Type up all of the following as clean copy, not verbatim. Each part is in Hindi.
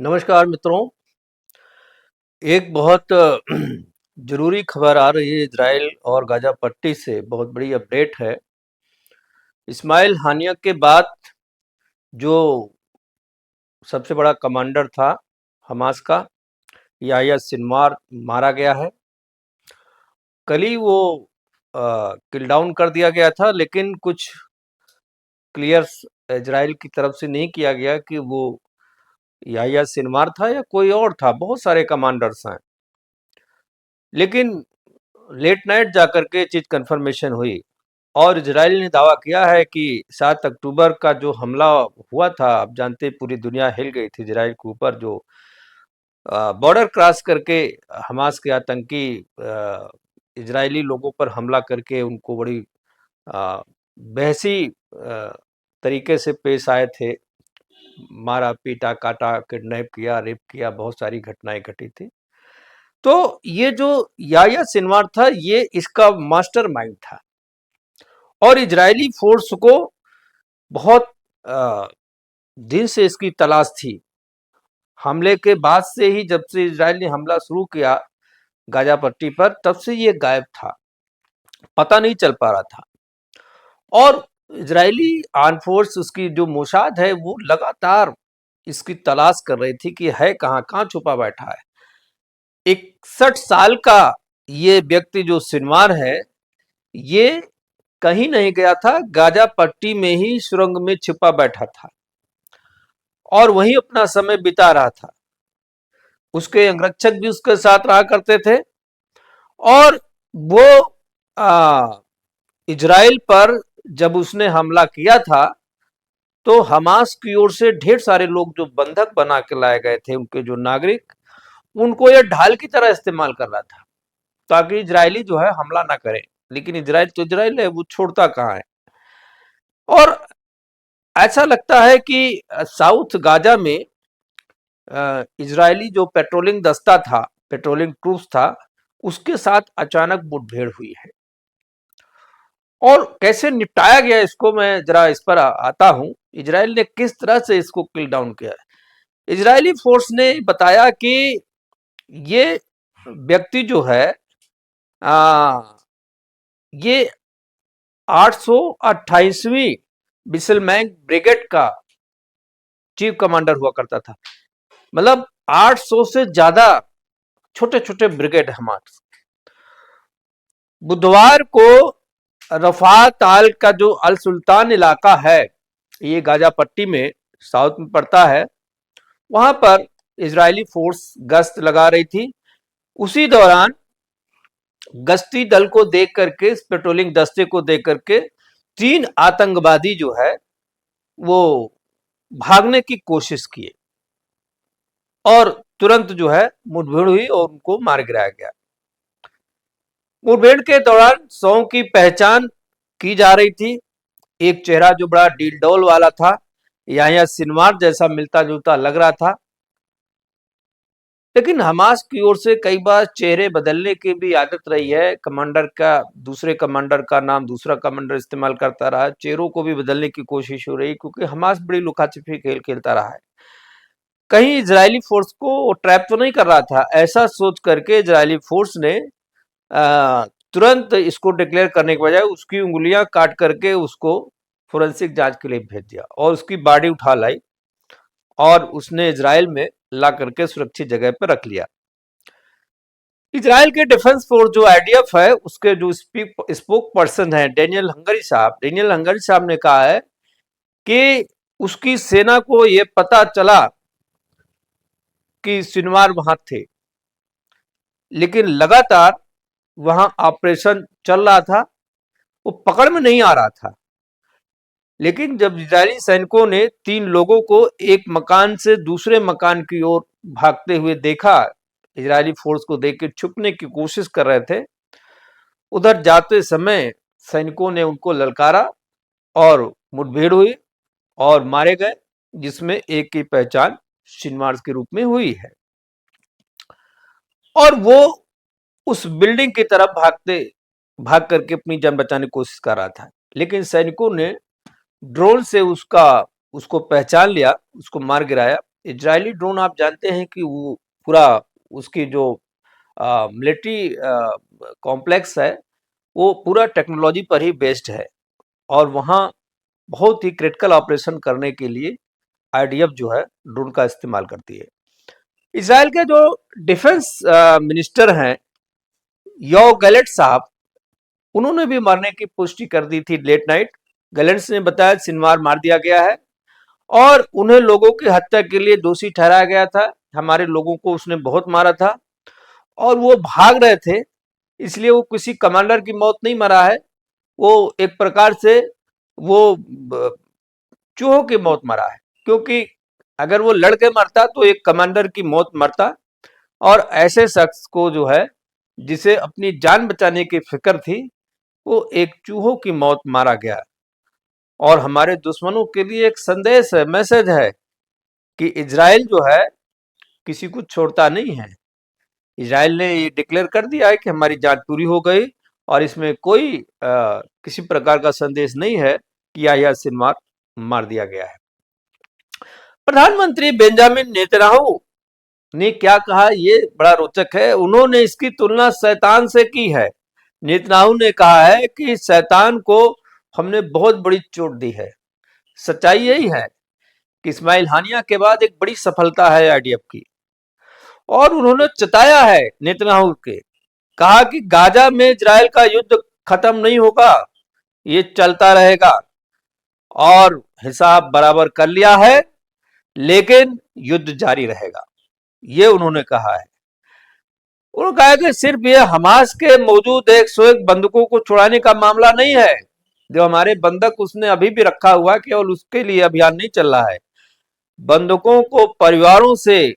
नमस्कार मित्रों। एक बहुत जरूरी खबर आ रही है इजराइल और गाजा पट्टी से। बहुत बड़ी अपडेट है। इस्माइल हानिया के बाद जो सबसे बड़ा कमांडर था हमास का, याह्या सिनवार, मारा गया है। कल ही वो किल डाउन कर दिया गया था, लेकिन कुछ क्लियर इजराइल की तरफ से नहीं किया गया कि वो याह्या सिनवार था या कोई और था। बहुत सारे कमांडर्स हैं, लेकिन लेट नाइट जाकर के चीज कंफर्मेशन हुई और इजराइल ने दावा किया है कि 7 अक्टूबर का जो हमला हुआ था, आप जानते हैं पूरी दुनिया हिल गई थी इजराइल के ऊपर। जो बॉर्डर क्रॉस करके हमास के आतंकी इजरायली लोगों पर हमला करके उनको बड़ी बहसी तरीके से पेश आए थे। मारा पीटा काटा, किडनैप किया, रेप किया, बहुत सारी घटनाएं घटी थी। तो ये जो याह्या सिनवार था, ये इसका मास्टरमाइंड था और इजरायली फोर्स को बहुत दिन से इसकी तलाश थी। हमले के बाद से ही, जब से इजराइल ने हमला शुरू किया गाजा पट्टी पर, तब से ये गायब था, पता नहीं चल पा रहा था। और इजरायली आर्म फोर्स, उसकी जो मोसाद है, वो लगातार इसकी तलाश कर रही थी कि है कहाँ कहाँ छुपा बैठा है। 61 साल का ये व्यक्ति जो सिनवार है, ये कहीं नहीं गया था, गाजा पट्टी में ही सुरंग में छिपा बैठा था और वहीं अपना समय बिता रहा था। उसके अंगरक्षक भी उसके साथ रहा करते थे और वो इजराइल पर जब उसने हमला किया था, तो हमास की ओर से ढेर सारे लोग जो बंधक बना के लाए गए थे, उनके जो नागरिक, उनको ये ढाल की तरह इस्तेमाल कर रहा था ताकि इजरायली जो है हमला ना करे। लेकिन इजराइल तो इजराइल है, वो छोड़ता कहाँ है। और ऐसा लगता है कि साउथ गाजा में इजरायली जो पेट्रोलिंग दस्ता था, पेट्रोलिंग ट्रूप्स था, उसके साथ अचानक मुठभेड़ हुई है। और कैसे निपटाया गया इसको, मैं जरा इस पर आता हूं। इजराइल ने किस तरह से इसको किल डाउन किया है। इजरायली फोर्स ने बताया कि ये व्यक्ति जो है, ये 828वीं बिसलमैंग ब्रिगेड का चीफ कमांडर हुआ करता था। मतलब 800 से ज्यादा छोटे छोटे ब्रिगेड हमारे। बुधवार को रफा ताल का जो अल सुल्तान इलाका है, ये गाजा पट्टी में साउथ में पड़ता है, वहां पर इजरायली फोर्स गश्त लगा रही थी। उसी दौरान गश्ती दल को देख करके, पेट्रोलिंग दस्ते को देख करके 3 आतंकवादी जो है वो भागने की कोशिश किए और तुरंत जो है मुठभेड़ हुई और उनको मार गिराया गया। मुठभेड़ के दौरान 100 की पहचान की जा रही थी। एक चेहरा जो बड़ा डील डोल वाला था, याह्या सिनवार जैसा मिलता जुलता लग रहा था। लेकिन हमास की ओर से कई बार चेहरे बदलने की भी आदत रही है। कमांडर का, दूसरे कमांडर का नाम दूसरा कमांडर इस्तेमाल करता रहा, चेहरों को भी बदलने की कोशिश हो रही, क्योंकि हमास बड़ी लुका छिपी खेल खेलता रहा है। कहीं इजरायली फोर्स को ट्रैप तो नहीं कर रहा था, ऐसा सोच करके इजरायली फोर्स ने तुरंत इसको डिक्लेयर करने के बजाय उसकी उंगलियां काट करके उसको फोरेंसिक जांच के लिए भेज दिया और उसकी बॉडी उठा लाई और उसने इजराइल में ला करके सुरक्षित जगह पर रख लिया। इजराइल के डिफेंस फोर्स जो आईडीएफ है, उसके जो स्पोक पर्सन है डेनियल हंगरी साहब ने कहा है कि उसकी सेना को यह पता चला कि सिनवार वहां थे, लेकिन लगातार वहां ऑपरेशन चल रहा था, वो पकड़ में नहीं आ रहा था। लेकिन जब इजरायली सैनिकों ने 3 लोगों को एक मकान से दूसरे मकान की ओर भागते हुए देखा, इजरायली फोर्स को देख के छुपने की कोशिश कर रहे थे, उधर जाते समय सैनिकों ने उनको ललकारा और मुठभेड़ हुई और मारे गए, जिसमें एक की पहचान सिनवार के रूप में हुई है। और वो उस बिल्डिंग की तरफ भाग करके अपनी जान बचाने की कोशिश कर रहा था, लेकिन सैनिकों ने ड्रोन से उसको पहचान लिया, उसको मार गिराया इजरायली ड्रोन आप जानते हैं कि वो पूरा उसकी जो मिलिट्री कॉम्प्लेक्स है वो पूरा टेक्नोलॉजी पर ही बेस्ड है और वहाँ बहुत ही क्रिटिकल ऑपरेशन करने के लिए आईडीएफ जो है ड्रोन का इस्तेमाल करती है। इसराइल के जो डिफेंस मिनिस्टर हैं यो गैलेंट साहब, उन्होंने भी मरने की पुष्टि कर दी थी लेट नाइट। गैलेंट ने बताया सिनवार मार दिया गया है और उन्हें लोगों की हत्या के लिए दोषी ठहराया गया था। हमारे लोगों को उसने बहुत मारा था और वो भाग रहे थे, इसलिए वो किसी कमांडर की मौत नहीं मरा है, वो एक प्रकार से वो चूहों की मौत मरा है, क्योंकि अगर वो लड़के मरता तो एक कमांडर की मौत मरता और ऐसे शख्स को जो है जिसे अपनी जान बचाने की फिक्र थी वो एक चूहों की मौत मारा गया। और हमारे दुश्मनों के लिए एक संदेश है, मैसेज है कि इजराइल जो है किसी को छोड़ता नहीं है। इजराइल ने ये डिक्लेयर कर दिया है कि हमारी जान पूरी हो गई और इसमें कोई किसी प्रकार का संदेश नहीं है कि याह्या सिनवार मार दिया गया है। प्रधानमंत्री बेंजामिन नेतन्याहू ने क्या कहा ये बड़ा रोचक है। उन्होंने इसकी तुलना शैतान से की है। नेतन्याहू ने कहा है कि शैतान को हमने बहुत बड़ी चोट दी है। सच्चाई यही है कि इस्माइल हानिया के बाद एक बड़ी सफलता है आईडीएफ की। और उन्होंने चताया है नेतन्याहू के, कहा कि गाजा में इजराइल का युद्ध खत्म नहीं होगा, ये चलता रहेगा और हिसाब बराबर कर लिया है, लेकिन युद्ध जारी रहेगा, ये उन्होंने कहा है। उन्होंने कहा कि सिर्फ ये हमास के मौजूद 101 बंधकों को छुड़ाने का मामला नहीं है। जो हमारे बंधक उसने अभी भी रखा हुआ, केवल उसके लिए अभियान नहीं चल रहा है। बंधकों को परिवारों से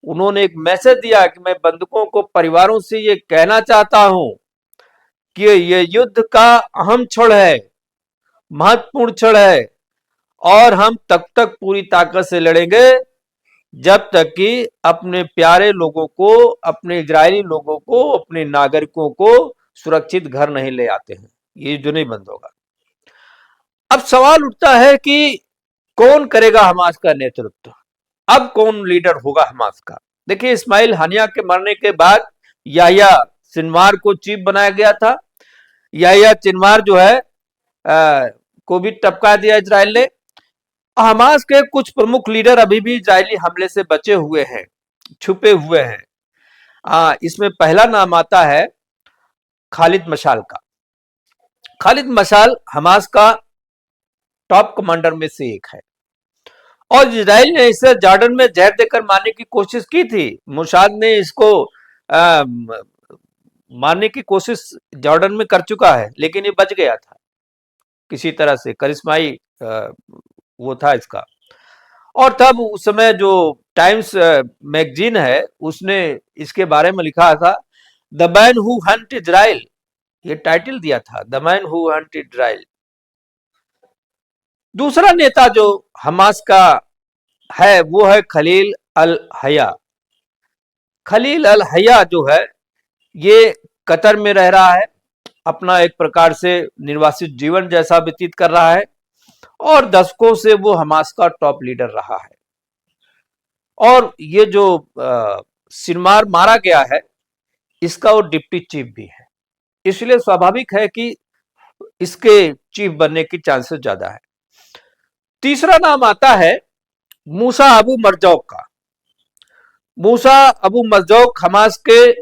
उन्होंने एक मैसेज दिया कि मैं बंधकों को परिवारों से ये कहना चाहता हूं कि ये युद्ध का अहम क्षण है, महत्वपूर्ण क्षण है और हम तब तक पूरी ताकत से लड़ेंगे जब तक कि अपने प्यारे लोगों को, अपने इजरायली लोगों को, अपने नागरिकों को सुरक्षित घर नहीं ले आते हैं। ये जो नहीं बंद होगा। अब सवाल उठता है कि कौन करेगा हमास का नेतृत्व, अब कौन लीडर होगा हमास का। देखिए, इस्माइल हानिया के मरने के बाद याह्या सिनवार को चीफ बनाया गया था। याह्या सिनवार जो है को भी टपका दिया इजराइल ने। हमास के कुछ प्रमुख लीडर अभी भी इजरायली हमले से बचे हुए हैं, छुपे हुए हैं। इसमें पहला नाम आता है खालिद मशाल का। खालिद मशाल हमास का टॉप कमांडर में से एक है और इजराइल ने इसे जॉर्डन में जहर देकर मारने की कोशिश की थी। मोसाद ने इसको मारने की कोशिश जॉर्डन में कर चुका है, लेकिन ये बच गया था किसी तरह से, करिश्माई वो था इसका। और तब उस समय जो टाइम्स मैगजीन है उसने इसके बारे में लिखा था, the man who Hunt Israel, ये टाइटल दिया था, the man who Hunt Israel. दूसरा नेता जो हमास का है वो है खलील अल हया। खलील अल हया जो है ये कतर में रह रहा है, अपना एक प्रकार से निर्वासित जीवन जैसा व्यतीत कर रहा है और दशकों से वो हमास का टॉप लीडर रहा है। और ये जो सिनवार मारा गया है इसका वो डिप्टी चीफ भी है, इसलिए स्वाभाविक है कि इसके चीफ बनने की चांसेस ज्यादा है। तीसरा नाम आता है मूसा अबू मरजौक का। मूसा अबू मरजौक हमास के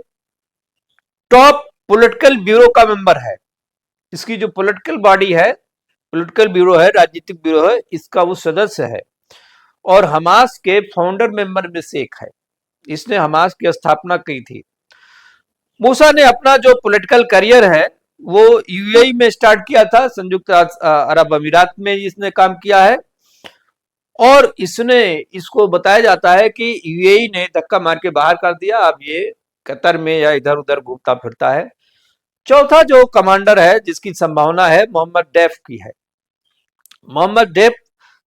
टॉप पॉलिटिकल ब्यूरो का मेंबर है। इसकी जो पॉलिटिकल बॉडी है, पॉलिटिकल ब्यूरो है, राजनीतिक ब्यूरो है, इसका वो सदस्य है और हमास के फाउंडर मेंबर में से एक है। इसने हमास की स्थापना की थी। मूसा ने अपना जो पॉलिटिकल करियर है वो यूएई में स्टार्ट किया था, संयुक्त अरब अमीरात में इसने काम किया है और इसको बताया जाता है कि यूएई ने धक्का मार के बाहर कर दिया, अब ये कतर में या इधर उधर घूमता फिरता है। चौथा जो कमांडर है जिसकी संभावना है मोहम्मद डेफ की है। मोहम्मद डेफ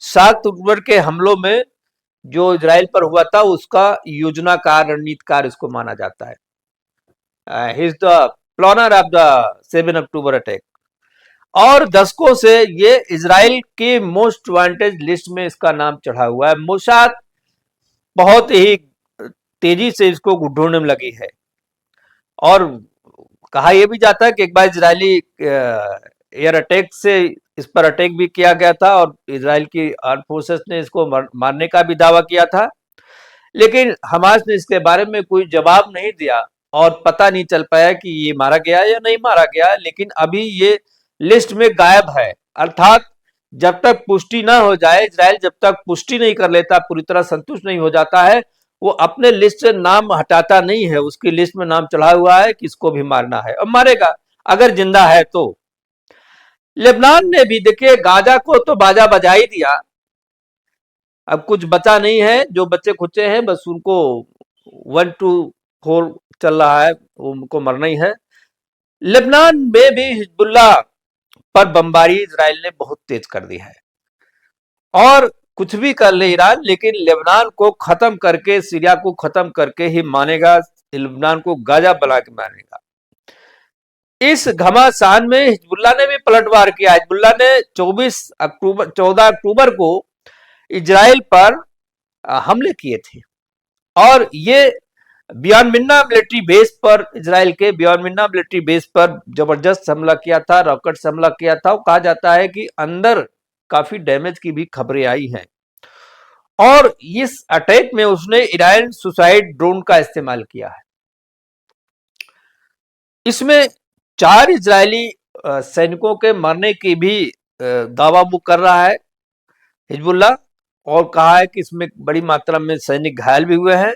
7 अक्टूबर के हमलों में जो इजराइल पर हुआ था उसका योजनाकार, रणनीतिकार इसको माना जाता है। He is the planner of the 7 October attack और दशकों से ये इजराइल की मोस्ट वांटेड लिस्ट में इसका नाम चढ़ा हुआ है। मोसाद बहुत ही तेजी से इसको ढूंढने में लगी है। और कहा यह भी जाता है कि एक बार इजरायली एयर अटैक से इस पर अटैक भी किया गया था और इजराइल की आर्म फोर्सेस ने इसको मारने का भी दावा किया था, लेकिन हमास ने इसके बारे में कोई जवाब नहीं दिया और पता नहीं चल पाया कि ये मारा गया या नहीं मारा गया। लेकिन अभी ये लिस्ट में गायब है, अर्थात जब तक पुष्टि ना हो जाए, इजराइल जब तक पुष्टि नहीं कर लेता, पूरी तरह संतुष्ट नहीं हो जाता है, वो अपने लिस्ट से नाम हटाता नहीं है। उसकी लिस्ट में नाम चढ़ा हुआ है कि इसको भी मारना है और मारेगा अगर जिंदा है तो। लेबनान ने भी देखिए गाजा को तो बाजा बजा ही दिया, अब कुछ बचा नहीं है, जो बच्चे खुचे हैं बस उनको 1 to 4 चल रहा है, उनको मरना ही है। लेबनान में भी हिजबुल्लाह पर बमबारी इजराइल ने बहुत तेज कर दी है। और कुछ भी कर ले ईरान, लेकिन लेबनान को खत्म करके, सीरिया को खत्म करके ही मानेगा, लेबनान को गाजा बना के मानेगा। इस घमासान में हिजबुल्लाह ने भी पलटवार किया। हिजबुल्लाह ने 14 अक्टूबर को इजराइल पर हमले किए थे और ये बियॉन्ड मिन्ना मिलिट्री बेस पर, इजराइल के बियॉन्ड मिन्ना मिलिट्री बेस पर जबरदस्त हमला किया था, रॉकेट से हमला किया था। कहा जाता है कि अंदर काफी डैमेज की भी खबरें आई हैं और इस अटैक में उसने ईरान सुसाइड ड्रोन का इस्तेमाल किया है। इसमें 4 इजरायली सैनिकों के मरने की भी दावा वो कर रहा है हिजबुल्लाह, और कहा है कि इसमें बड़ी मात्रा में सैनिक घायल भी हुए हैं।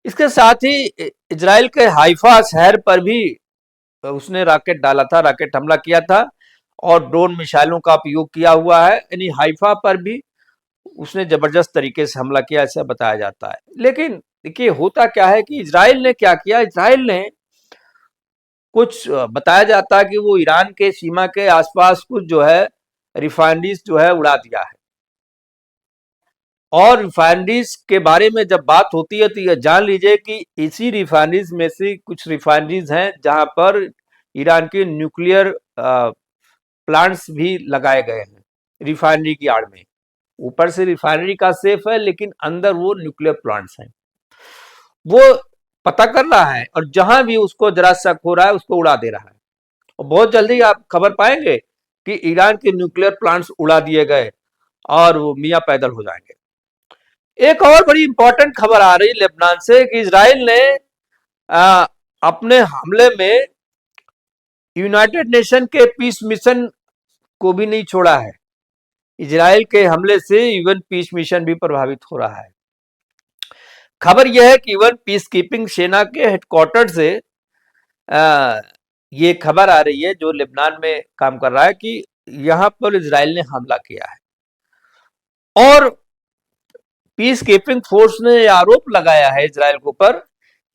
इसके साथ ही इजराइल के हाइफा शहर पर भी उसने रॉकेट डाला था, रॉकेट हमला किया था और ड्रोन मिसाइलों का उपयोग किया हुआ है, यानी हाइफा पर भी उसने जबरदस्त तरीके से हमला किया, ऐसा बताया जाता है। लेकिन देखिए होता क्या है कि इजराइल ने क्या किया, इजराइल ने कुछ बताया जाता है कि वो ईरान के सीमा के आसपास कुछ जो है रिफाइनरीज जो है उड़ा दिया है। और रिफाइनरीज के बारे में जब बात होती है तो यह जान लीजिए कि इसी रिफाइनरीज में से कुछ रिफाइनरीज हैं जहां पर ईरान के न्यूक्लियर प्लांट्स भी लगाए गए हैं रिफाइनरी की आड़ में। ऊपर से रिफाइनरी का सेफ है लेकिन अंदर वो न्यूक्लियर प्लांट्स हैं। वो पता कर रहा है और जहां भी उसको जरा शक हो रहा है उसको उड़ा दे रहा है। और बहुत जल्दी आप खबर पाएंगे कि ईरान के न्यूक्लियर प्लांट्स उड़ा दिए गए और वो मियां पैदल हो जाएंगे। एक और बड़ी इंपॉर्टेंट खबर आ रही लेबनान से कि इजराइल ने अपने हमले में यूनाइटेड नेशन के पीस मिशन को भी नहीं छोड़ा है। इजराइल के हमले से यूएन पीस मिशन भी प्रभावित हो रहा है। खबर यह है कि यूएन पीस कीपिंग सेना के हेडक्वार्टर से ये खबर आ रही है, जो लेबनान में काम कर रहा है, कि यहां पर इजराइल ने हमला किया है। और पीस कीपिंग फोर्स ने आरोप लगाया है इजराइल के ऊपर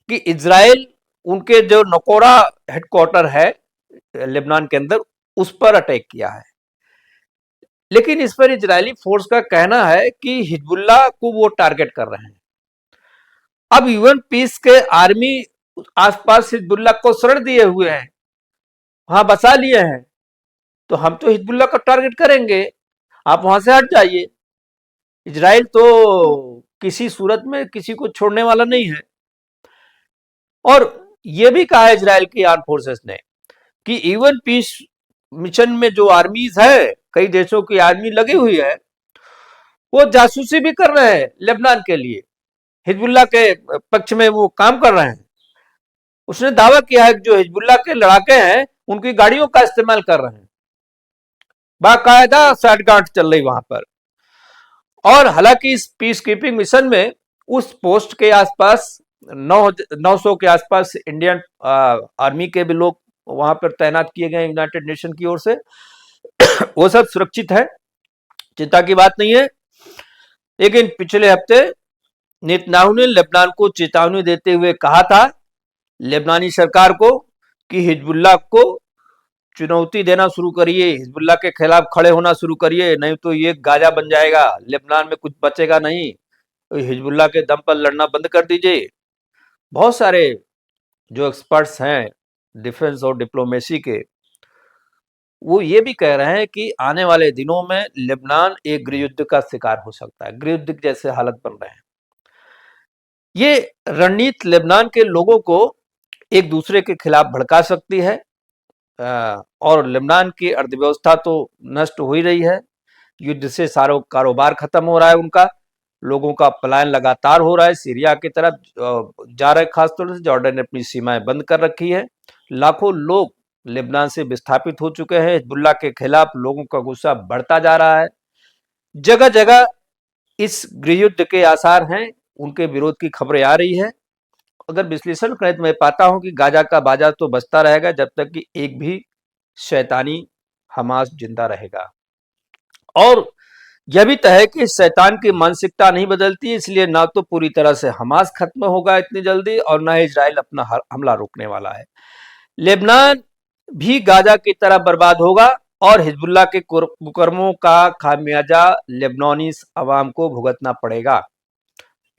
कि इजराइल उनके जो नकोरा हेडक्वार्टर है लेबनान के अंदर उस पर अटैक किया है। लेकिन इस पर इजरायली फोर्स का कहना है कि हिजबुल्लाह को वो टारगेट कर रहे हैं। अब यूएन पीस के आर्मी आसपास हिजबुल्लाह को शरण दिए हुए हैं, वहां बसा लिए हैं, तो हम तो हिजबुल्लाह को टारगेट करेंगे, आप वहां से हट जाइए। इजराइल तो किसी सूरत में किसी को छोड़ने वाला नहीं है। और यह भी कहा इजराइल की आर्म फोर्सेस ने कि इवन पीस मिशन में जो आर्मीज है, कई देशों की आर्मी लगी हुई है, वो जासूसी भी कर रहे हैं लेबनान के लिए, हिजबुल्लाह के पक्ष में वो काम कर रहे हैं। उसने दावा किया है कि जो हिजबुल्लाह के लड़ाके हैं उनकी गाड़ियों का इस्तेमाल कर रहे हैं, बाकायदा साठगांठ चल रही वहां पर। और हालांकि इस पीस कीपिंग मिशन में उस पोस्ट के आसपास 900 के आसपास इंडियन आर्मी के भी लोग वहां पर तैनात किए गए यूनाइटेड नेशन की ओर से। वो सब सुरक्षित है, चिंता की बात नहीं है। लेकिन पिछले हफ्ते नेतन्याहू ने लेबनान को चेतावनी देते हुए कहा था लेबनानी सरकार को कि हिजबुल्लाह को चुनौती देना शुरू करिए, हिजबुल्लाह के खिलाफ खड़े होना शुरू करिए, नहीं तो ये गाजा बन जाएगा, लेबनान में कुछ बचेगा नहीं, तो हिजबुल्लाह के दम पर लड़ना बंद कर दीजिए। बहुत सारे जो एक्सपर्ट्स हैं डिफेंस और डिप्लोमेसी के, वो ये भी कह रहे हैं कि आने वाले दिनों में लेबनान एक गृह युद्ध का शिकार हो सकता है, गृह युद्ध जैसे हालत बन रहे हैं। ये रणनीति लेबनान के लोगों को एक दूसरे के खिलाफ भड़का सकती है और लेबनान की अर्थव्यवस्था तो नष्ट हो ही रही है। युद्ध से सारा कारोबार खत्म हो रहा है उनका, लोगों का पलायन लगातार हो रहा है, सीरिया की तरफ जा रहे, खासतौर से जॉर्डन ने अपनी सीमाएं बंद कर रखी है, लाखों लोग लेबनान से विस्थापित हो चुके हैं, हिजबुल्लाह के खिलाफ लोगों का गुस्सा बढ़ता जा रहा है, जगह जगह इस गृह युद्ध के आसार हैं, उनके विरोध की खबरें आ रही है। अगर विश्लेषण करें तो मैं पाता हूं कि गाजा का बाजा तो बचता रहेगा जब तक कि एक भी शैतानी हमास जिंदा रहेगा। और यह भी तय है कि शैतान की मानसिकता नहीं बदलती, इसलिए ना तो पूरी तरह से हमास खत्म होगा इतनी जल्दी और ना इजराइल अपना हमला रोकने वाला है। लेबनान भी गाजा की तरह बर्बाद होगा और हिजबुल्लाह के कुकर्मों का खामियाजा लेबनानी अवाम को भुगतना पड़ेगा।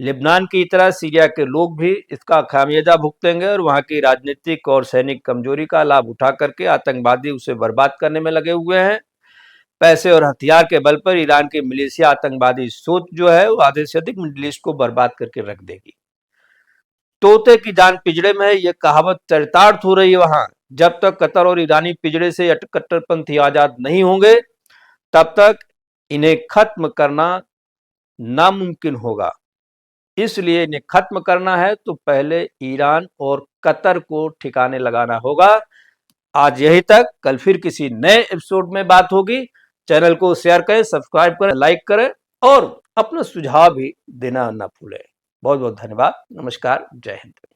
लेबनान की तरह सीरिया के लोग भी इसका खामियाजा भुगतेंगे और वहां की राजनीतिक और सैनिक कमजोरी का लाभ उठा करके आतंकवादी उसे बर्बाद करने में लगे हुए हैं। पैसे और हथियार के बल पर ईरान की मिलिशिया आतंकवादी सोच जो है वो आधे से अधिक मिडिल ईस्ट को बर्बाद करके रख देगी। तोते की जान पिंजड़े में है, ये कहावत चरितार्थ हो रही है वहां। जब तक कतर और ईरानी पिंजड़े से कट्टरपंथी आजाद नहीं होंगे तब तक इन्हें खत्म करना नामुमकिन होगा। इसलिए इन्हें खत्म करना है तो पहले ईरान और कतर को ठिकाने लगाना होगा। आज यही तक, कल फिर किसी नए एपिसोड में बात होगी। चैनल को शेयर करें, सब्सक्राइब करें, लाइक करें और अपना सुझाव भी देना ना भूलें। बहुत बहुत धन्यवाद। नमस्कार। जय हिंद।